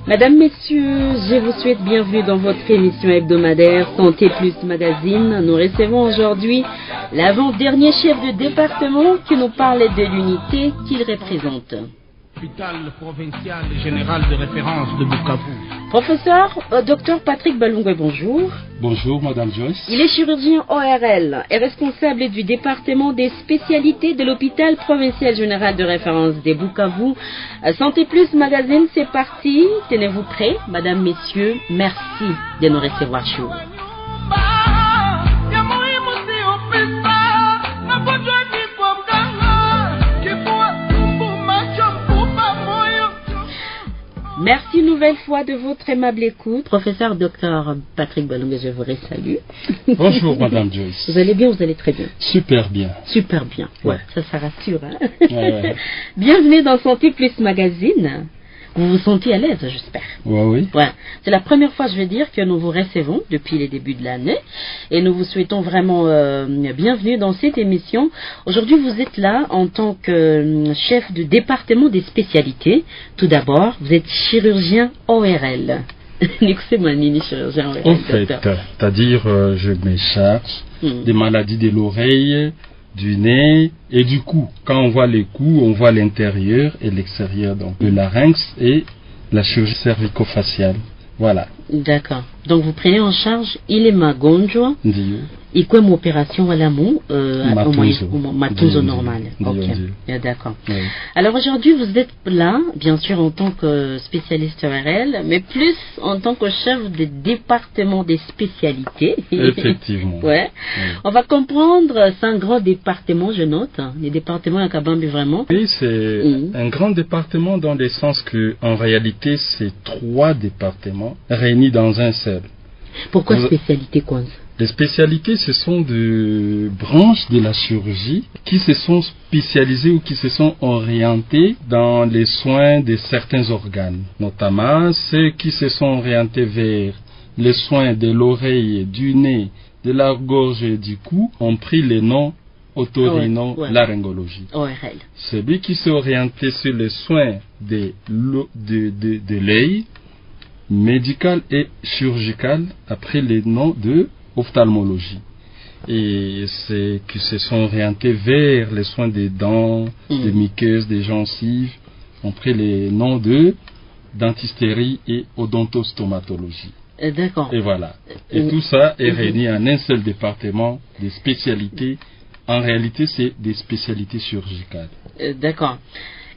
Mesdames, Messieurs, je vous souhaite bienvenue dans votre émission hebdomadaire Santé Plus Magazine. Nous recevons aujourd'hui l'avant-dernier chef de département qui nous parle de l'unité qu'il représente. L'hôpital provincial général de référence de Bukavu. Professeur Dr Patrick Balungwe, bonjour. Bonjour Madame Joyce. Il est chirurgien ORL et responsable du département des spécialités de l'hôpital provincial général de référence de Bukavu. Santé Plus Magazine, c'est parti. Tenez-vous prêts, Madame, Messieurs. Merci de nous recevoir chez vous. Merci une nouvelle fois de votre aimable écoute. Professeur Dr Patrick Balungwe, je vous salue. Bonjour Madame Joyce. Vous allez bien, vous allez très bien. Super bien. Super bien, ouais. Ça rassure. Hein? Ouais. Bienvenue dans Santé Plus Magazine. Vous vous sentez à l'aise, j'espère. Oui. Ouais. C'est la première fois, je veux dire, que nous vous recevons depuis les débuts de l'année. Et nous vous souhaitons vraiment bienvenue dans cette émission. Aujourd'hui, vous êtes là en tant que chef de département des spécialités. Tout d'abord, vous êtes chirurgien ORL. Chirurgien ORL. En fait, c'est-à-dire, je me charge des maladies de l'oreille, du nez et du cou. Quand on voit les coups, on voit l'intérieur et l'extérieur, donc le larynx et la chirurgie cervico-faciale. Voilà. D'accord. Donc vous prenez en charge ile magonjwa ikwe mu opération wala mu matunzo normal. Ok. D'accord. Oui. Alors aujourd'hui vous êtes là, bien sûr en tant que spécialiste ORL, mais plus en tant que chef de département des spécialités. Effectivement. Ouais. Oui. On va comprendre, c'est un grand département, je note. Les départements à Kabambi vraiment. Oui, c'est un grand département dans le sens que en réalité c'est 3 départements réunis dans un seul. Pourquoi spécialité quoi? Les spécialités, ce sont des branches de la chirurgie qui se sont spécialisées ou qui se sont orientées dans les soins de certains organes. Notamment, ceux qui se sont orientés vers les soins de l'oreille, du nez, de la gorge et du cou ont pris les noms otorino-laryngologie. ORL. Celui qui s'est orienté sur les soins de l'œil, médical et chirurgical, a pris les noms de ophtalmologie. Et c'est qui se sont orientés vers les soins des dents, des muqueuses, des gencives, ont pris les noms de dentisterie et odontostomatologie. D'accord. Et voilà. Et tout ça est réuni en un seul département des spécialités. En réalité, c'est des spécialités chirurgicales. D'accord.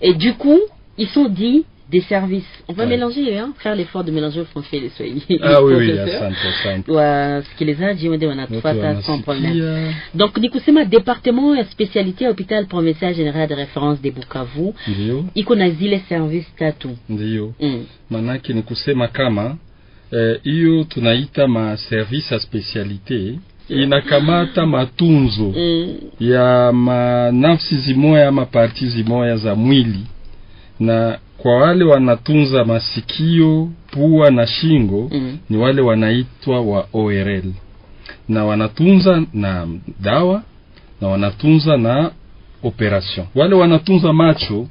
Et du coup, ils sont dits des services. On va mélanger, hein, faire l'effort de mélanger le français et le swahili. Ah oui, à 100%. Ce qui les a dit, on a trois sans problème. Donc, Nikusema, département et spécialité hôpital provincial général de référence de Bukavu. Ndio. Iko na zile service tatu. Ndio. Manake nikusema kama hiyo tunaita ma service ya spécialité inakamata matunzo ya nafsi zimoya ama parti zimoya za mwili, na kwa wale wanatunza masikio, pua na shingo ni wale wanaitwa wa ORL, na wanatunza na dawa na wanatunza na operation. Wale wanatunza macho,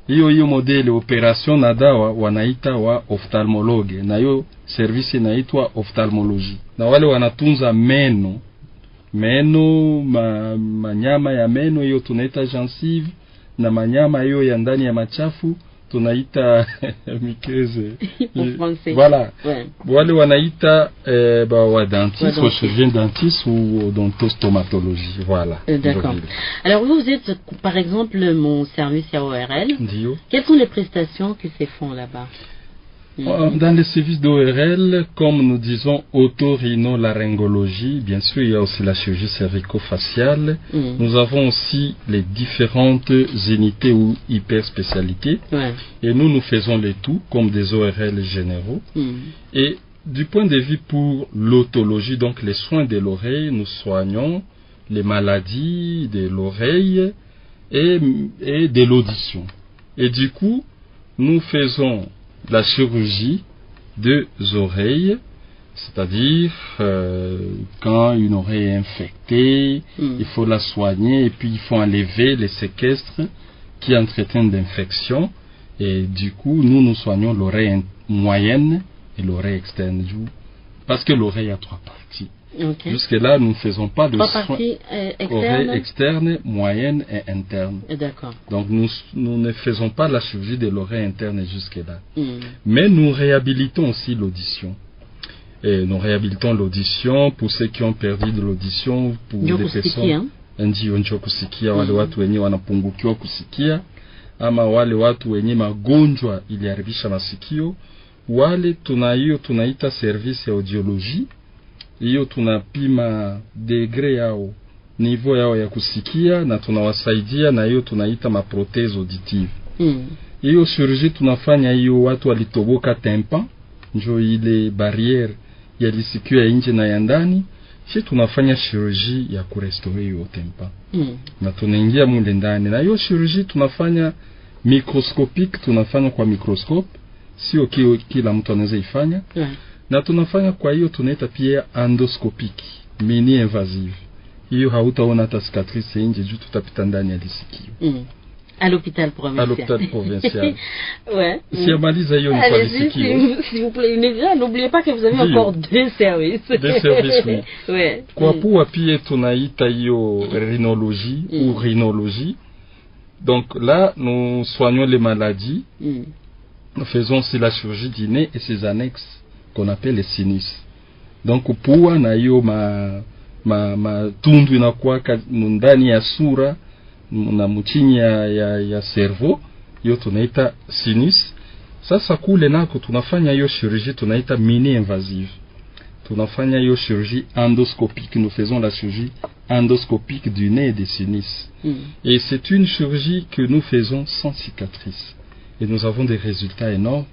hiyo modele operation na dawa wanaita wa ophthalmologue, na hiyo service inaitwa ophthalmologie. Na wale wanatunza meno manyama ya meno, hiyo tunaita gencive, na manyama hiyo ya ndani ya machafu tunaita muqueuse. Voilà. Ouais. Wale wanaita wa dentiste, ou chirurgien dentiste ou odontostomatologie. Voilà. D'accord. Alors vous êtes par exemple mon service à ORL. Dio. Quelles sont les prestations qui se font là-bas? Dans les services d'ORL, comme nous disons otorhinolaryngologie, bien sûr il y a aussi la chirurgie cervico-faciale. Nous avons aussi les différentes unités ou hyperspécialités. Et nous faisons les tout comme des ORL généraux. Et du point de vue pour l'otologie, donc les soins de l'oreille, nous soignons les maladies de l'oreille et de l'audition. Et du coup, nous faisons la chirurgie des oreilles, c'est-à-dire quand une oreille est infectée, il faut la soigner et puis il faut enlever les séquestres qui entretiennent d'infections. Et du coup, nous soignons l'oreille moyenne et l'oreille externe. Parce que l'oreille a 3 parties. Okay. Jusque-là, nous ne faisons pas de soins oreille externe, moyenne et interne. D'accord. Donc nous ne faisons pas la chirurgie de l'oreille interne jusque-là. Mais nous réhabilitons aussi l'audition. Et nous réhabilitons l'audition pour ceux qui ont perdu de l'audition, pour des personnes. Wale watu wenye wanapungukiwa kusikia, ama wale watu wenye magonjwa iliharibisha masikio, wale tunaita service ya audiologie. Hiyo tunapima degré yao, niveau yao ya kusikia, na tunawasaidia, na hiyo tunaita maprothèse auditive. Hiyo chirurgie tunafanya hiyo watu walitoboka tympan, njo ile barrière ya lisikio ya nje na ya ndani. Sisi tunafanya chirurgie ya kurestore hiyo tympan. Na tunaingia mule ndani, na hiyo chirurgie tunafanya microscopique, tunafanya kwa microscope, sio kila mtu anaweza ifanya. Na tunafanya kwa hiyo tunaita pia endoscopique, mini invasive. Hiyo hautaona hata cicatrice nje juu tutapita ndani ya lisikio. À l'hôpital provincial. À l'hôpital provincial. Ouais. Si Amaliza hiyo ni kwa lisikio. S'il vous plaît, n'oubliez pas que vous avez encore 2 services. 2 services, oui. Ouais. Kwa pua pia tunaita hiyo rhinologie ou rhinologie. Donc là, nous soignons les maladies. Nous faisons aussi la chirurgie du nez et ses annexes qu'on appelle les sinus. Donc pua na hiyo ma tundu inakuwa ndani ya sura na mchini ya cerveau, hiyo tunaita sinus. Sasa kule nako tunafanya hiyo chirurgie tunaita mini invasive. Tunafanya hiyo chirurgie endoscopique. Nous faisons la chirurgie endoscopique du nez et des sinus. Et c'est une chirurgie que nous faisons sans cicatrice. Et nous avons des résultats énormes.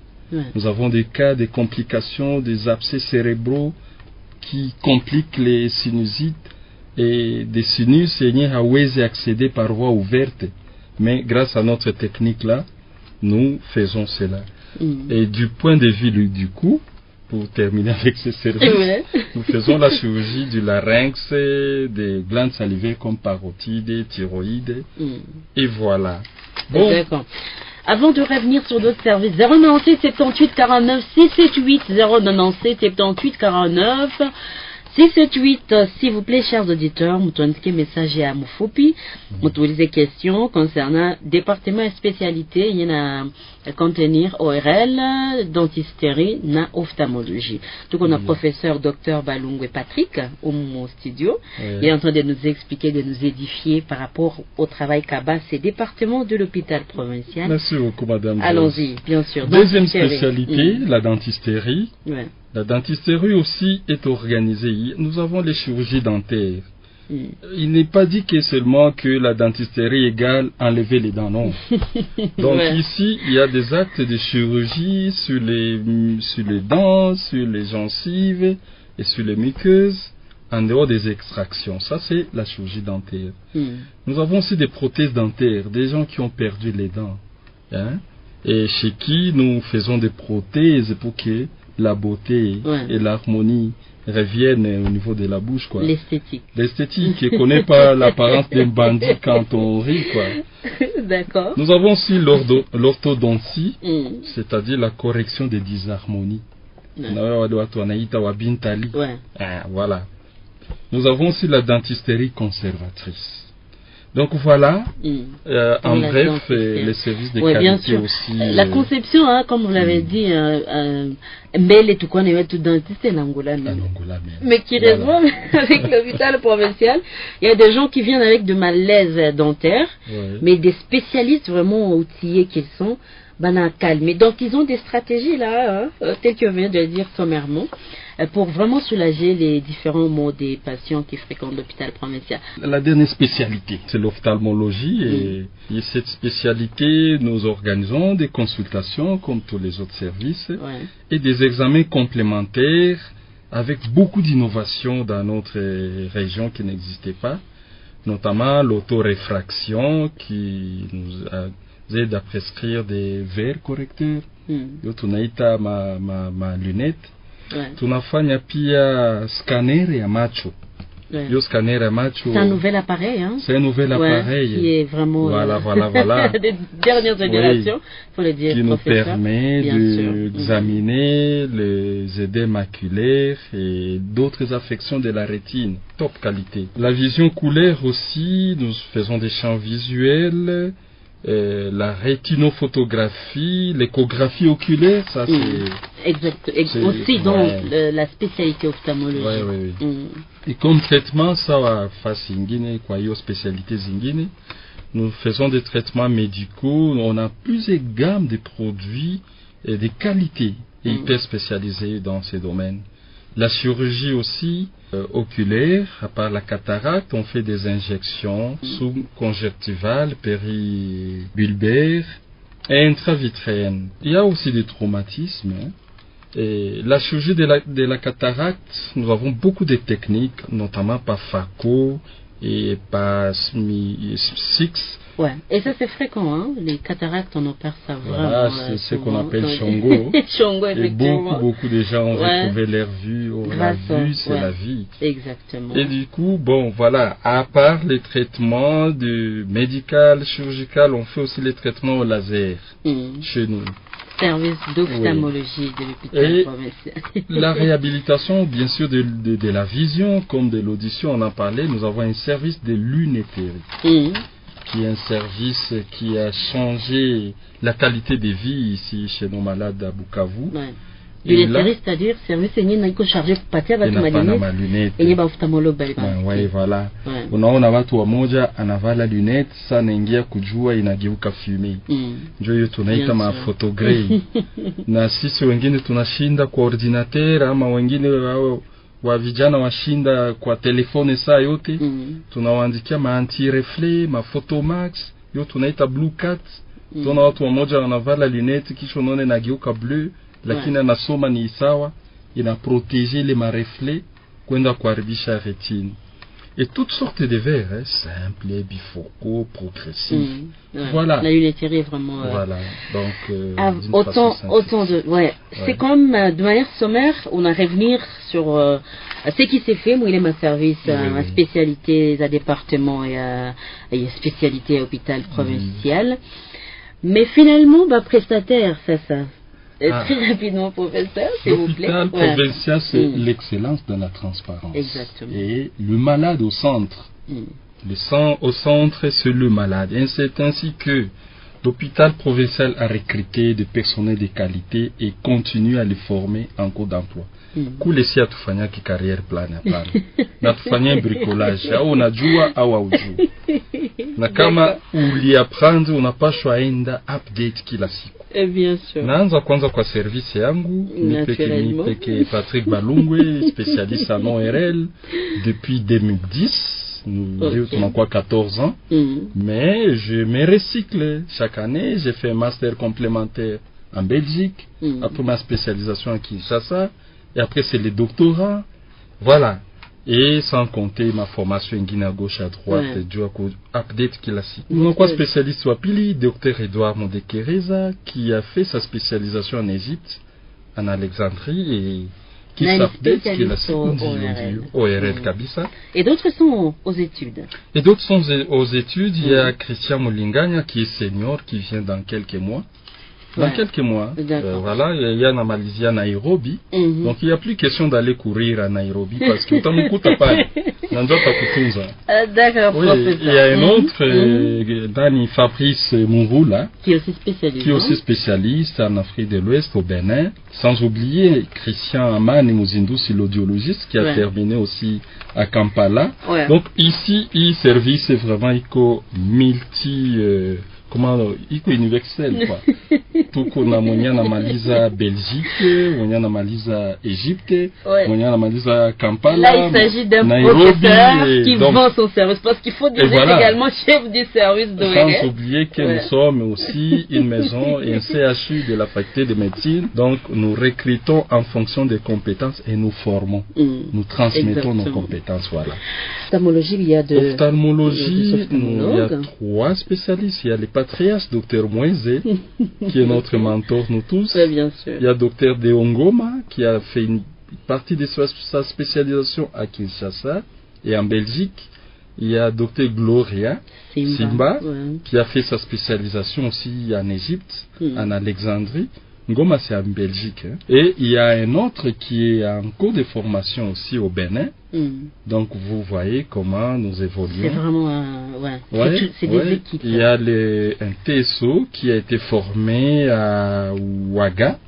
Nous avons des cas, des complications, des abcès cérébraux qui compliquent les sinusites et des sinus et hawezi accéder par voie ouverte. Mais grâce à notre technique là, nous faisons cela. Et du point de vue du coup, pour terminer avec ce service, nous faisons la chirurgie du larynx, des glandes salivaires comme parotide, thyroïde, et voilà. Bon. D'accord. Avant de revenir sur d'autres services, 097 78 49 678 097 78 49 678, s'il vous plaît, chers auditeurs, vous indiquez message à Moufopi, vous des questions concernant département et spécialité, il y en a contenir ORL, dentisterie, na ophtalmologie. Donc on a professeur Dr Balungwe Patrick au mon studio, il est en train de nous expliquer, de nous édifier par rapport au travail qu'abat ces départements de l'hôpital provincial. Merci beaucoup, madame. Allons-y, bien sûr. Deuxième spécialité, la dentisterie. La dentisterie aussi est organisée. Nous avons les chirurgies dentaires. Il n'est pas dit que seulement que la dentisterie égale enlever les dents, non. Donc ici, il y a des actes de chirurgie sur les dents, sur les gencives et sur les muqueuses, en dehors des extractions. Ça, c'est la chirurgie dentaire. Nous avons aussi des prothèses dentaires, des gens qui ont perdu les dents. Et chez qui nous faisons des prothèses pour que la beauté et l'harmonie reviennent au niveau de la bouche, quoi. L'esthétique. L'esthétique qui connaît pas l'apparence d'un bandit quand on rit, quoi. D'accord. Nous avons aussi l'orthodontie, c'est-à-dire la correction des disharmonies. Voilà. Nous avons aussi la dentisterie conservatrice. Donc voilà, en bref, les services de qualité aussi. La conception, comme vous l'avez dit, mais tout dentiste en Angola même. Mais qui résonne avec l'hôpital provincial. Il y a des gens qui viennent avec de malaises dentaires, mais des spécialistes vraiment outillés qu'ils sont, calme. Donc ils ont des stratégies là, telles que vient de le dire sommairement, pour vraiment soulager les différents maux des patients qui fréquentent l'hôpital provincial. La dernière spécialité, c'est l'ophtalmologie. Et cette spécialité, nous organisons des consultations comme tous les autres services et des examens complémentaires avec beaucoup d'innovations dans notre région qui n'existait pas, notamment l'autoréfraction qui nous aide à prescrire des verres correcteurs. Tunaita ma lunette. Tunafanya pia scanner ya macho. Le scanner c'est un nouvel appareil, hein? C'est un nouvel appareil. Qui est vraiment... Voilà. des dernières générations, faut le dire, qui nous permet d'examiner les édèmes maculaires et d'autres affections de la rétine. Top qualité. La vision couleur aussi, nous faisons des champs visuels, la rétinophotographie, l'échographie oculaire, ça c'est... Exact. Aussi dans la spécialité ophtalmologique. Oui. Et comme traitement, ça va faire zingine, quoi, spécialité zingine. Nous faisons des traitements médicaux, on a plusieurs gammes de produits et de qualités hyper spécialisées dans ces domaines. La chirurgie aussi oculaire, à part la cataracte, on fait des injections sous-conjonctivales, péribulbaires et intravitréennes. Il y a aussi des traumatismes. Et la chirurgie de la cataracte, nous avons beaucoup de techniques, notamment par Phaco et par Six. Ouais, et ça c'est fréquent, hein? Les cataractes, on opère ça vraiment. Voilà, c'est ce qu'on appelle Chongo. Chongo, effectivement. Et beaucoup de gens ont retrouvé leur vue. La vue, c'est la vie. Exactement. Et du coup, voilà, à part les traitements médical, chirurgical, on fait aussi les traitements au laser chez nous. Service d'ophtalmologie de l'hôpital provincial. La réhabilitation, bien sûr, de la vision, comme de l'audition, on en parlait, nous avons un service de lunetterie. Qui est un service qui a changé la qualité de vie ici chez nos malades à Bukavu. Lunetterie, c'est-à-dire service qui chargé pour partir avec ma lunette et il y a ophtalmologue. Oui, voilà. Unaona watu wamoja anavala lunette sana ingia kujua inageuka fumée. Ndio hiyo tunaita mafotogrei. Na sisi wengine tunashinda kwa ordinateur ama wengine wa vijana washinda kwa telefone saa yote. Tunawaandikia anti-reflet, photomax, hiyo tunaita blue cat. Tuna watu wamoja wanavala lunette kisha unaona inageuka bleu, lakini anasoma ni sawa, ina protéger les reflets kwenda kuharibisha rétine. Et toutes sortes de verres, simples, bifocaux, progressifs. Voilà. La lunetterie est vraiment... Voilà. Donc, autant de... C'est comme, de manière sommaire, on a revenir sur ce qui s'est fait. Moi, il est ma service, ma spécialité à département et spécialité à hôpital provincial. Mais finalement, prestataire, c'est ça. Très rapidement, professeur, s'il vous plaît. L'hôpital provincial, c'est l'excellence dans la transparence. Exactement. Et le malade au centre. Le sang au centre, c'est le malade. Et c'est ainsi que l'hôpital provincial a recruté des personnels de qualité et continue à les former en cours d'emploi. Kule si atufanya carrière plan hapana. Na tufanya bricolage au unajua au haujui. Na kama uliapprendre unapaswa enda update kila siku. Bien sûr. Naanza kwanza kwa service yangu, nipeke Patrick Balungwe, spécialiste en ORL depuis 2010. Nous avons quoi 14 ans, mais je me recycle chaque année. J'ai fait un master complémentaire en Belgique, après ma spécialisation à Kinshasa, et après c'est le doctorat, voilà. Et sans compter ma formation en Guinée à gauche à droite, du update classique. Mon quoi spécialiste Wapili, docteur Edouard Mondekereza, qui a fait sa spécialisation en Égypte, en Alexandrie, et qui s'update, qui est la ORL Kabisa. Et d'autres sont aux études. Et d'autres sont aux études. Il y a Christian Molinganya qui est senior, qui vient dans quelques mois. Dans quelques mois, voilà, il y a Namalizia Nairobi. Donc il n'y a plus question d'aller courir à Nairobi parce que Tamukuta pas. D'accord, oui, il y a un autre, Dani Fabrice Mouroula, qui est aussi spécialiste en Afrique de l'Ouest, au Bénin. Sans oublier Christian Amani Mouzindusi, l'audiologiste, qui a terminé aussi à Kampala. Donc ici, service est vraiment multi... iko universel quoi. Tuko na mwenye anamaliza Belgique, mwenye anamaliza Égypte, mwenye anamaliza Kampala. Là, il s'agit d'un professeur qui vend son service, parce qu'il faut dire également chef du service de Sans oublier que nous sommes aussi une maison et un CHU de la faculté de médecine. Donc nous recrutons en fonction des compétences et nous formons. Nous transmettons nos compétences, voilà. Ophtalmologie, il y a Ophtalmologie, il y a 3 spécialistes. Il y a les Patrias, docteur Moïse, qui est notre mentor, nous tous. Bien sûr. Il y a docteur Deongoma, qui a fait une partie de sa spécialisation à Kinshasa. Et en Belgique, il y a Dr Gloria Simba qui a fait sa spécialisation aussi en Égypte, en Alexandrie. Ngoma, c'est en Belgique. Hein. Et il y a un autre qui est en cours de formation aussi au Bénin. Donc, vous voyez comment nous évoluons. C'est vraiment c'est des équipes. Il y a un TSO qui a été formé à Ouaga,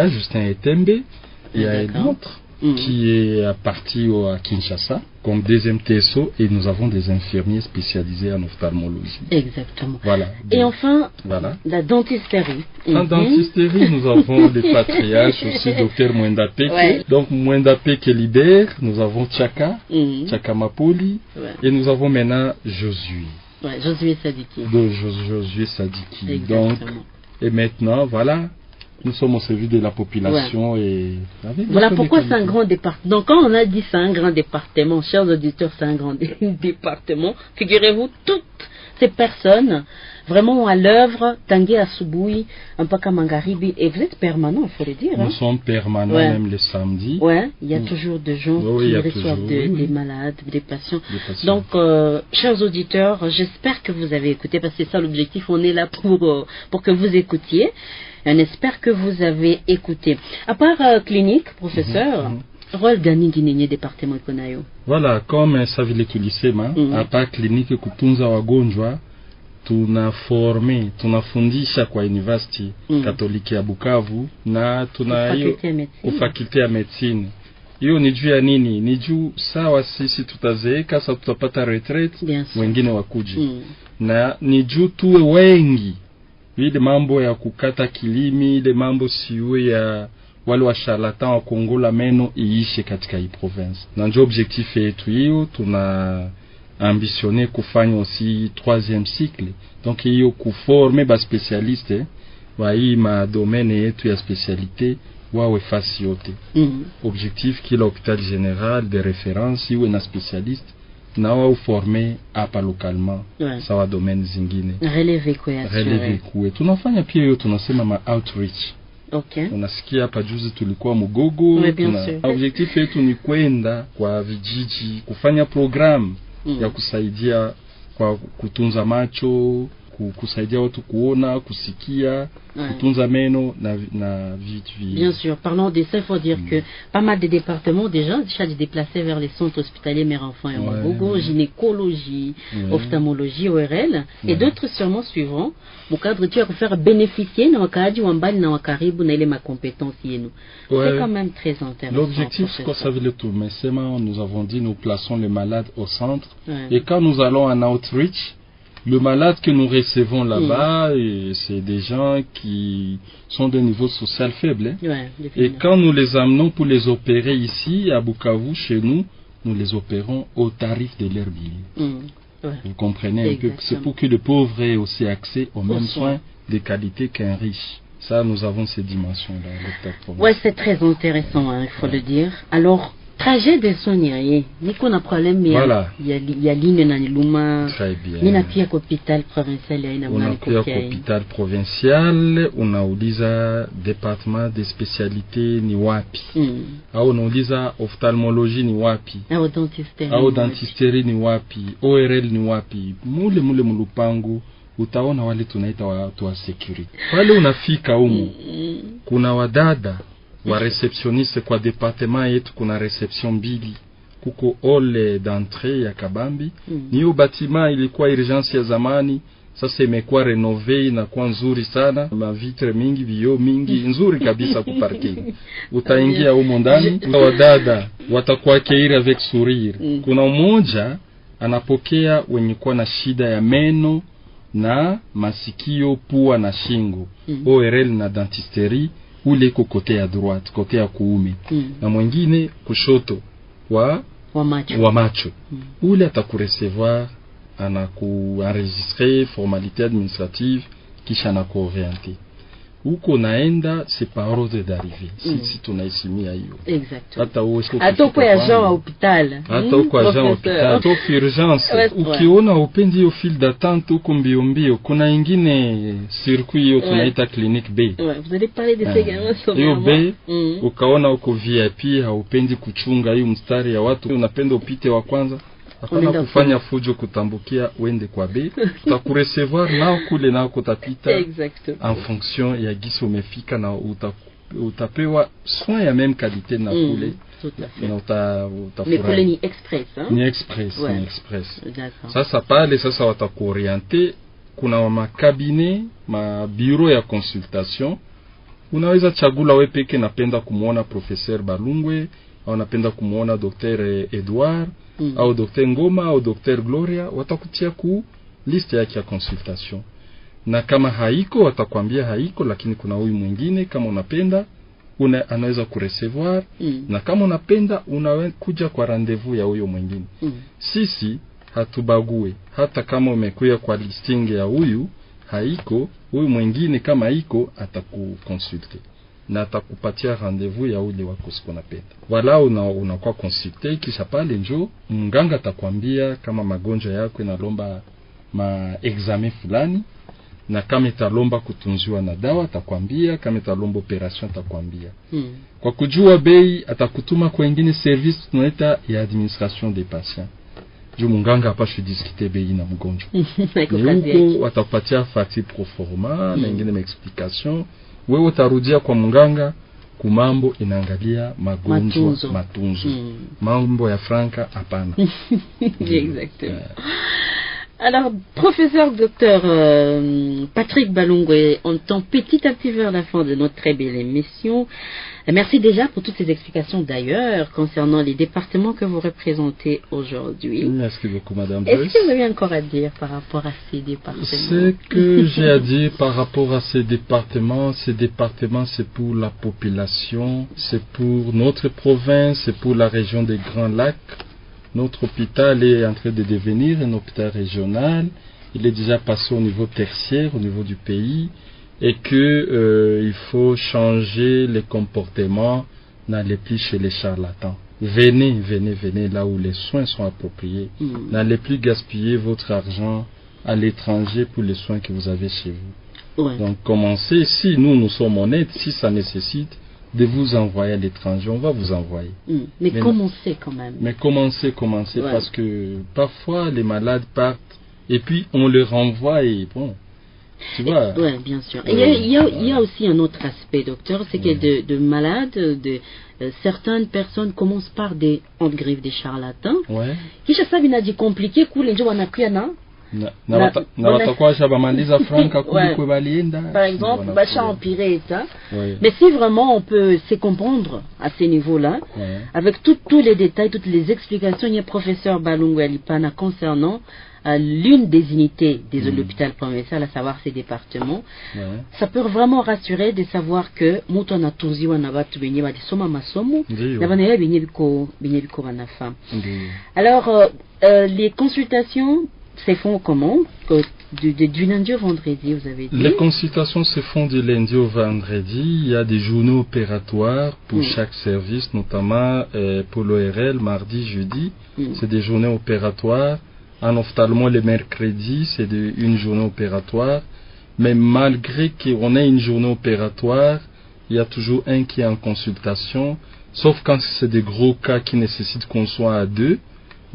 Justin Etembe. Il y a un autre qui est parti à Kinshasa comme deuxième TSO, et nous avons des infirmiers spécialisés en ophtalmologie. Exactement. Voilà. Et enfin, la dentisterie. En dentisterie, nous avons des patriarches aussi, Dr Mwenda Peke. Donc Mwenda Peke libère, nous avons Tchaka, Tchaka Mapoli, et nous avons maintenant Josué. Josué Sadiki. Josué Sadiki. Donc, et maintenant, voilà. Nous sommes au service de la population et... Voilà pourquoi c'est un grand département. Donc quand on a dit c'est un grand département, chers auditeurs, c'est un grand département, figurez-vous, toutes ces personnes vraiment à l'œuvre, Tanguy Asubuhi, Mpaka Mangaribi, et vous êtes permanent, il faut le dire. Nous sommes permanents même les samedis. Il y a toujours des gens qui reçoivent des malades, des patients. Donc, chers auditeurs, j'espère que vous avez écouté, parce que c'est ça l'objectif, on est là pour que vous écoutiez. On espère que vous avez écouté. À part clinique, professeur, rôle gani guinéen département Konayo. Voilà, comme ça vile tulisema, à part clinique kutunza wagonjwa, tunafundisha kwa University Katoliki ya Bukavu na tuna hiyo fakulti ya medicine. Hiyo ni juu ya nini? Ni juu sawa sisi tutazeeka, sasa tutapata retraite, wengine wakuji. Na ni juu tuwe wengi. Ile mambo ya kukata kilimi, ile mambo siwe ya wale wa charlatan wa Kongola meno iishe katika hii province. Na ndio objectif yetu hiyo, tuna ambitionné kufanya aussi 3e cycle. Donc hiyo kuforme ba spécialiste wa hii ma domaine yetu ya spécialité wawe fasi yote. Objectif kila hôpital général de référence iwe na spécialiste na wao forme hapa localement sawa domaine zingine. Releve kwe. Tunafanya pia hiyo tunasema ma outreach. Unasikia hapa juzi tulikuwa Mugogo. Objectif yetu ni kwenda kwa vijiji kufanya programu ya kusaidia kwa kutunza macho, kusaidia watu kuona, kusikia, kutunza meno na vitu. Bien sûr, parlons de ça, il faut dire que pas mal de départements déjà déplacés vers les centres hospitaliers mère-enfant et Wagogo, gynécologie, ophtalmologie, ORL, et d'autres sûrement suivront. Au cadre tu vas faire bénéficier na wakaaji wambali na wakaribu na ile ma compétence yenu. C'est quand même très intéressant. L'objectif, c'est ça veut le tout, mais c'est nous avons dit nous plaçons les malades au centre et quand nous allons en outreach, le malade que nous recevons là-bas, c'est des gens qui sont de niveau social faible. Et quand nous les amenons pour les opérer ici, à Bukavu, chez nous, nous les opérons au tarif de leur billet. Vous comprenez un peu, c'est pour que le pauvre ait aussi accès aux mêmes soins de qualité qu'un riche. Ça, nous avons ces dimensions-là. Oui, c'est très intéressant, il faut le dire. Alors, trajet de soigner, ni qu'on a problème, il y a ligne dans l'Uma. Très bien. Ni na pia hôpital provincial, on a pia hôpital provincial, on a uliza département de spécialité ni wapi. Au nauliza ophtalmologie ni wapi. Au dentisterie ni wapi. ORL ni wapi. Mule mulupangu. Utaona wale tunaita watu wa security. Wale unafika humu, kuna wadada wa receptioniste kwa departement yetu, kuna reception mbili. Kuko hall d'entrée ya Kabambi. Niyo batima ilikuwa urgence ya zamani, sasa imekuwa renové na kuwa nzuri sana. Ma vitre mingi, vioo mingi, nzuri kabisa ku parking. Utaingia humo ndani, wadada watakuwa keira avec sourire. Kuna mmoja anapokea wenye kuwa na shida ya meno na masikio, pua na shingo. ORL na dentisterie ule kote ya droite, kote ya kuume. Na mwingine kushoto wa macho. Ule atakurecevoir, anakuenregistrer formalité administrative, kisha anakuorienter. huko naenda c'est par ordre d'arrivée. Si tunaisimia hiyo. Exactement. Hata wewe hata kwa agent wa hospital. Hata kwa agent wa hospital. Sauf urgence. Ukiona upendi hiyo file d'attente huko mbio, kuna ingine circuit hiyo tunaita clinique B. Vous allez parler de ces gamins hiyo B, ukaona uko VIP haupendi kuchunga hiyo mstari ya watu, unapenda upite wa kwanza. Hapana kufanya fujo kutambukia uende kwa B, utakurecevoir nao kule nao kutapita en fonction ya gisi umefika na utapewa soin ya même qualité na kule. Na utafurahi. Mais kule ni express, hein? Ni express, ni express. Sasa pale sasa watakuorienter, kuna makabine, bureau ya consultation. Unaweza chagula wewe peke napenda kumuona Professeur Balungwe, au napenda kumuona Dr. Edouard, au Dr. Ngoma, au Dr. Gloria, watakutia ku liste yake ya consultation. Na kama haiko watakwambia haiko, lakini kuna huyu mwingine kama unapenda anaweza kurecevoir, na kama unapenda unakuja kwa rendezvous ya huyo mwingine. Sisi hatubague, hata kama umekuja kwa listing ya huyu haiko, huyu mwingine kama haiko atakukonsulte na atakupatia rendezvous ya ule wako siku napenda. Wala unakuwa consulté, kisha pale njoo mganga atakwambia kama magonjwa yako inalomba examen fulani, na kama italomba kutunziwa na dawa atakwambia, kama italomba operation atakwambia. Kwa kujua bei atakutuma kwa ingine service tunaita ya administration des patients. Juu mganga hapa discuter bei na mgonjwa. Huko watakupatia facture pro forma na ingine explication. Wewe utarudia kwa mganga kumambo inaangalia magonjwa matunzo. Mambo ya franka hapana. Exactement. Alors, professeur docteur Patrick Balungwe, on tend petit à petit vers la fin de notre très belle émission. Merci déjà pour toutes ces explications d'ailleurs concernant les départements que vous représentez aujourd'hui. Merci beaucoup, Madame. Est-ce que vous avez encore à dire par rapport à ces départements? Ce que j'ai à dire par rapport à ces départements, c'est pour la population, c'est pour notre province, c'est pour la région des Grands Lacs. Notre hôpital est en train de devenir un hôpital régional. Il est déjà passé au niveau tertiaire, au niveau du pays, et que il faut changer les comportements, n'allez plus chez les charlatans. Venez là où les soins sont appropriés. N'allez plus gaspiller votre argent à l'étranger pour les soins que vous avez chez vous. Donc commencez, si nous sommes honnêtes, si ça nécessite de vous envoyer à l'étranger, on va vous envoyer. Mais commencez quand même. Mais commencez, parce que parfois les malades partent et puis on les renvoie et bon, tu vois. Oui, bien sûr. Il y a aussi un autre aspect, docteur, c'est que de malades, certaines personnes commencent par des charlatans. Qui je sais, il a dit compliqué, cool, les gens on a pris un an. Par exemple, ça empirer ça. Mais si vraiment on peut se comprendre à ce niveau-là, avec tous les détails, toutes les explications, il y a professeur Balungwe Alipana concernant l'une des unités de l'hôpital provincial, à savoir ces départements, ça peut vraiment rassurer de savoir que Moutona Touzi Wanabatu Benye Badisoma Masomo, Nabanaya Benye Biko Banafa. Alors, les consultations se font comment? Du lundi au vendredi, vous avez dit? Les consultations se font du lundi au vendredi. Il y a des journées opératoires pour chaque service, notamment pour l'ORL, mardi, jeudi. C'est des journées opératoires. En ophtalmo, le mercredi, c'est une journée opératoire. Mais malgré qu'on ait une journée opératoire, il y a toujours un qui est en consultation. Sauf quand c'est des gros cas qui nécessitent qu'on soit à deux.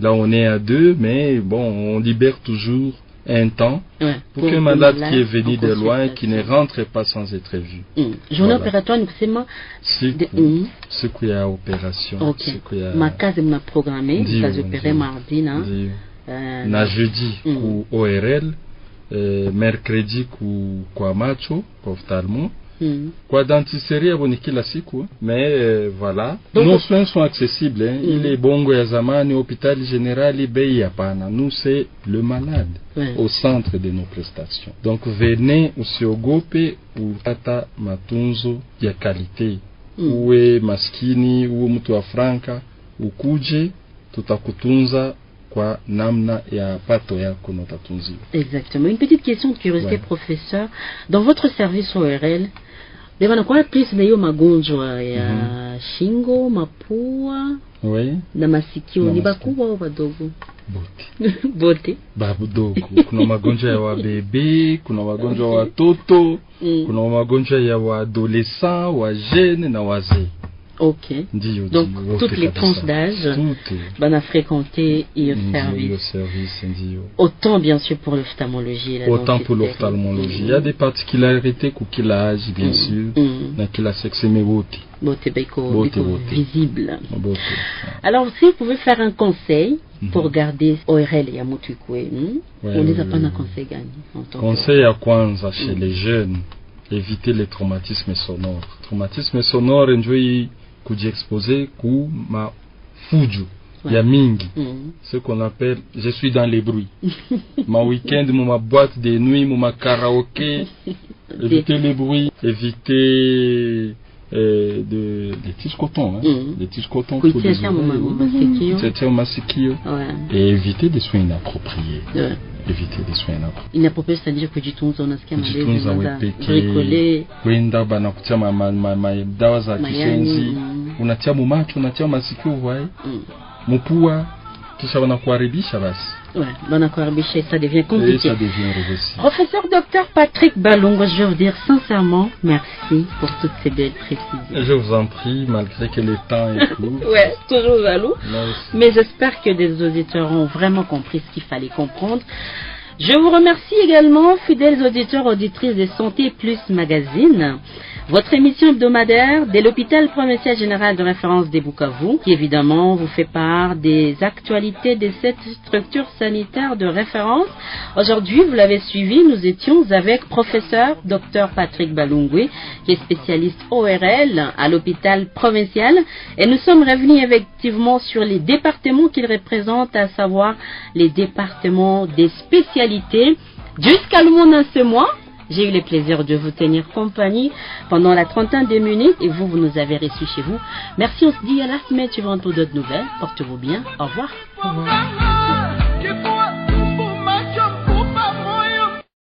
Là, on est à deux, mais bon, on libère toujours un temps pour qu'un malade qui est venu de loin, qui ne rentre pas sans être vu. Journée opératoire, c'est qu'il y a opération. Ma case m'a programmé, ça opéré mardi, na jeudi ku ORL, mercredi ku kwa macho, kwa ophtalmo. Kwa dentisterie aboni kila siku, mais voilà. Nos soins sont accessibles, il est bongo ya zamani, hôpital général, bei hapana. Nous c'est le malade au centre de nos prestations. Donc venez usiogope upata matunzo ya qualité. Uwe maskini, uwe mtu wa franka, ukuje tutakutunza kwa namna ya pato yako notatunziwa. Exactement. Une petite question de curiosité, professeur. Dans votre service ORL, Leva na kwa plus na hiyo magonjwa ya shingo, mapua, na masikio ni bakubwa au badogo? Bote. Badogo. Kuna magonjwa ya wabebe, kuna magonjwa ya watoto, kuna magonjwa ya waadolescents, wa jeunes na wazee. Ok. Donc toutes les tranches d'âge va fréquenter le service. Autant bien sûr pour l'ophtalmologie. Autant pour l'ophtalmologie. Il y a des particularités qu'il a âge bien sûr, mais qu'il a sexemé beauté. Beauté visible. Alors si vous pouvez faire un conseil pour garder ORL et Amutukwe, on les a pas un conseil gagné. Conseil à kwanza chez les jeunes, éviter les traumatismes sonores. Traumatisme sonore enjoy kujiexposer ku ma fujo ya mingi, ce qu'on appelle je suis dans les bruits. Ma week-end, ma boîte de nuit, ma karaoké, éviter les bruits, éviter des tiges coton, des tiges coton pour les oreilles, et éviter des soins inappropriés. Éviter des soins inappropriés, c'est-à-dire que jitunza unasikia bricoler, kwenda bana kutia dawa za kisenzi, unatia mumacho, unatia masikio vai, mupua, kisha wanakuharibisha basi. Ouais, ça devient compliqué. Professeur Dr Patrick Balungu, je veux vous dire sincèrement merci pour toutes ces belles précisions. Je vous en prie, malgré que le temps est court. Ouais, toujours jaloux. Mais j'espère que des auditeurs ont vraiment compris ce qu'il fallait comprendre. Je vous remercie également, fidèles auditeurs, auditrices de Santé Plus Magazine, votre émission hebdomadaire de l'hôpital provincial général de référence de Bukavu, qui évidemment vous fait part des actualités de cette structure sanitaire de référence. Aujourd'hui, vous l'avez suivi, nous étions avec professeur Dr Patrick Balungu, qui est spécialiste ORL à l'hôpital provincial, et nous sommes revenus effectivement sur les départements qu'il représente, à savoir les départements des spécialités. Jusqu'à le moment de ce mois, j'ai eu le plaisir de vous tenir compagnie pendant la trentaine de minutes et vous nous avez reçus chez vous. Merci, on se dit à la semaine suivante pour d'autres nouvelles. Portez-vous bien. Au revoir.